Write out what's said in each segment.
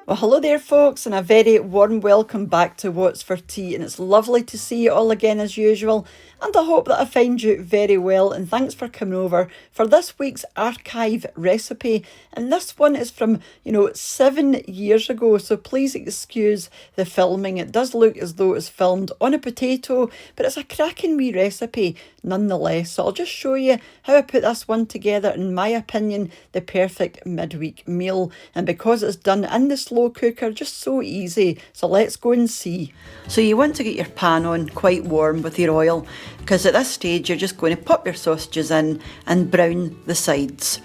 Well, hello there, folks, and a very warm welcome back to What's for Tea. And it's lovely to see you all again as usual. And I hope that I find you very well. And thanks for coming over for this week's archive recipe. And this one is from, 7 years ago. So please excuse the filming. It does look as though it's filmed on a potato, but it's a cracking wee recipe nonetheless. So I'll just show you how I put this one together. In my opinion, the perfect midweek meal. And because it's done in the slow cooker, just so easy. So let's go and see. So you want to get your pan on quite warm with your oil, because at this stage you're just going to pop your sausages in and brown the sides.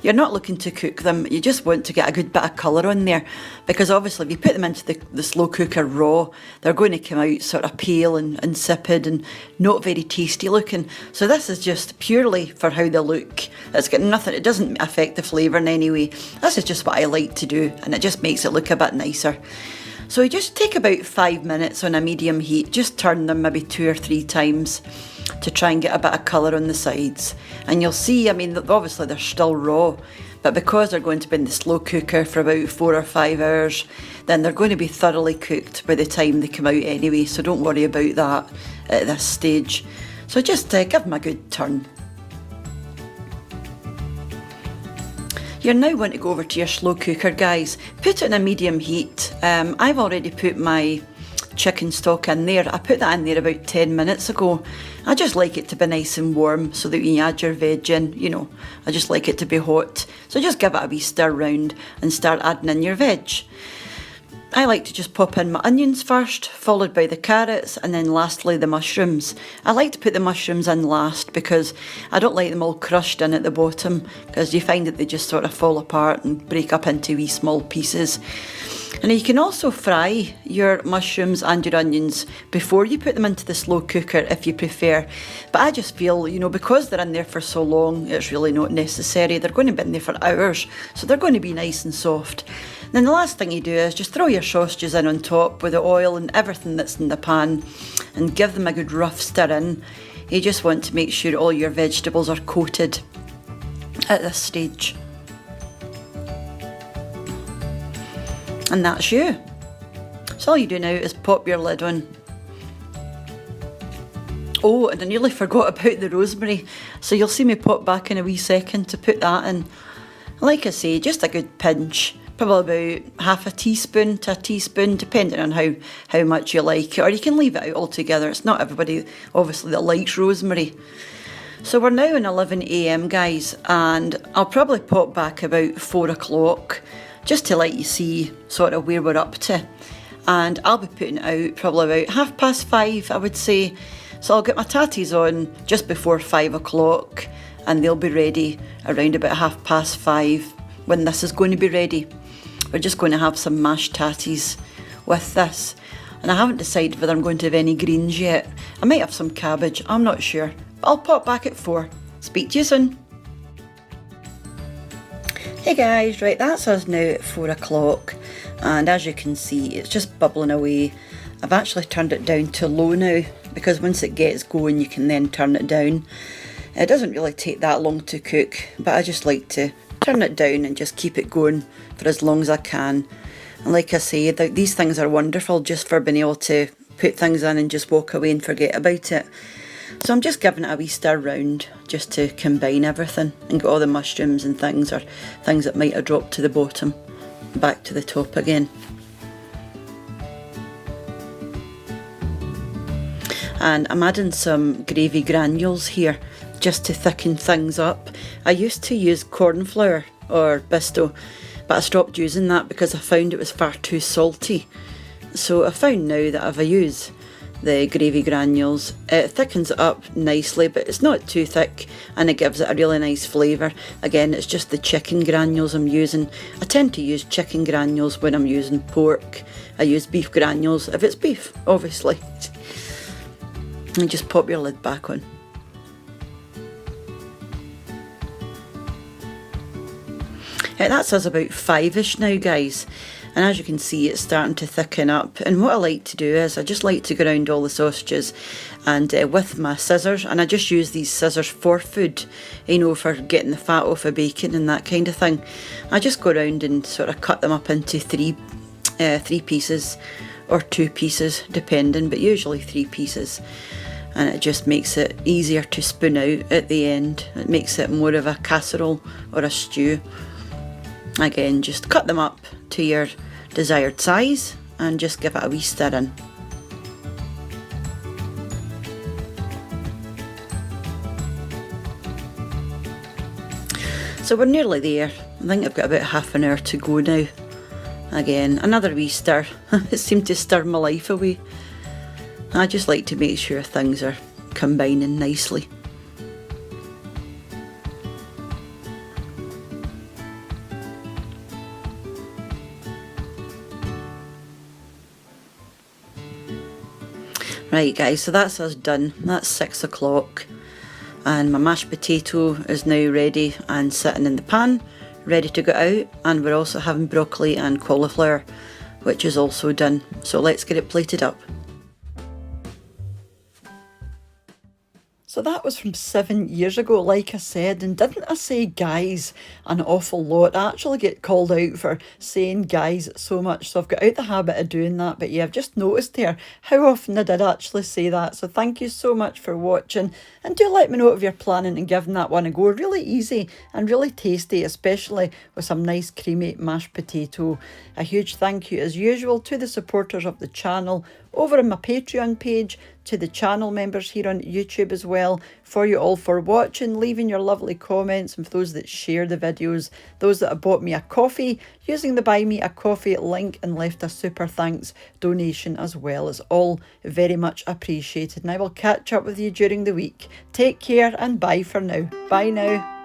You're not looking to cook them, you just want to get a good bit of colour on there, because obviously if you put them into the slow cooker raw, they're going to come out sort of pale and insipid and not very tasty looking. So this is just purely for how they look. It's got nothing, it doesn't affect the flavour in any way. This is just what I like to do, and it just makes it look a bit nicer. So you just take about 5 minutes on a medium heat, just turn them maybe 2 or 3 times to try and get a bit of colour on the sides. And you'll see, obviously they're still raw, but because they're going to be in the slow cooker for about 4 or 5 hours, then they're going to be thoroughly cooked by the time they come out anyway, so don't worry about that at this stage. So just give them a good turn. You now want to go over to your slow cooker, guys. Put it in a medium heat. I've already put my chicken stock in there. I put that in there about 10 minutes ago. I just like it to be nice and warm so that when you add your veg in, I just like it to be hot. So just give it a wee stir round and start adding in your veg. I like to just pop in my onions first, followed by the carrots, and then lastly the mushrooms. I like to put the mushrooms in last because I don't like them all crushed in at the bottom, because you find that they just sort of fall apart and break up into wee small pieces. And you can also fry your mushrooms and your onions before you put them into the slow cooker if you prefer. But I just feel, because they're in there for so long, it's really not necessary. They're going to be in there for hours, so they're going to be nice and soft. Then the last thing you do is just throw your sausages in on top with the oil and everything that's in the pan and give them a good rough stir in. You just want to make sure all your vegetables are coated at this stage. And that's you. So all you do now is pop your lid on. Oh, and I nearly forgot about the rosemary. So you'll see me pop back in a wee second to put that in. Like I say, just a good pinch. Probably about half a teaspoon to a teaspoon, depending on how much you like it. Or you can leave it out altogether. It's not everybody, obviously, that likes rosemary. So we're now at 11 a.m, guys, and I'll probably pop back about 4 o'clock just to let you see sort of where we're up to. And I'll be putting it out probably about 5:30, I would say. So I'll get my tatties on just before 5 o'clock, and they'll be ready around about 5:30 when this is going to be ready. We're just going to have some mashed tatties with this. And I haven't decided whether I'm going to have any greens yet. I might have some cabbage, I'm not sure. But I'll pop back at 4. Speak to you soon. Hey guys, right, that's us now at 4 o'clock. And as you can see, it's just bubbling away. I've actually turned it down to low now, because once it gets going, you can then turn it down. It doesn't really take that long to cook, but I just like to turn it down and just keep it going for as long as I can. And like I say, these things are wonderful just for being able to put things in and just walk away and forget about it. So I'm just giving it a wee stir round just to combine everything and get all the mushrooms and things, or things that might have dropped to the bottom, back to the top again. And I'm adding some gravy granules here just to thicken things up. I used to use corn flour or Bisto, but I stopped using that because I found it was far too salty. So I found now that if I use the gravy granules, it thickens it up nicely, but it's not too thick, and it gives it a really nice flavour. Again, it's just the chicken granules I'm using. I tend to use chicken granules when I'm using pork. I use beef granules if it's beef, obviously. And just pop your lid back on. That's us about 5ish now, guys. And as you can see, it's starting to thicken up. And what I like to do is I just like to go around all the sausages and with my scissors, and I just use these scissors for food, for getting the fat off of bacon and that kind of thing. I just go around and sort of cut them up into 3 3 pieces or 2 pieces depending, but usually 3 pieces, and it just makes it easier to spoon out at the end. It makes it more of a casserole or a stew. Again, just cut them up to your desired size and just give it a wee stir in. So we're nearly there. I think I've got about half an hour to go now. Again, another wee stir. It seemed to stir my life away. I just like to make sure things are combining nicely. Right guys, so that's us done. That's 6 o'clock. And my mashed potato is now ready and sitting in the pan, ready to go out. And we're also having broccoli and cauliflower, which is also done. So let's get it plated up. So that was from 7 years ago, like I said, and didn't I say guys an awful lot? I actually get called out for saying guys so much, so I've got out the habit of doing that. But yeah, I've just noticed here how often I did actually say that. So thank you so much for watching, and do let me know if you're planning and giving that one a go. Really easy and really tasty, especially with some nice creamy mashed potato. A huge thank you as usual to the supporters of the channel over on my Patreon page, to the channel members here on YouTube as well, for you all for watching, leaving your lovely comments, and for those that share the videos, those that have bought me a coffee using the Buy Me a Coffee link and left a super thanks donation as well. It's all very much appreciated, and I will catch up with you during the week. Take care and bye for now. Bye now.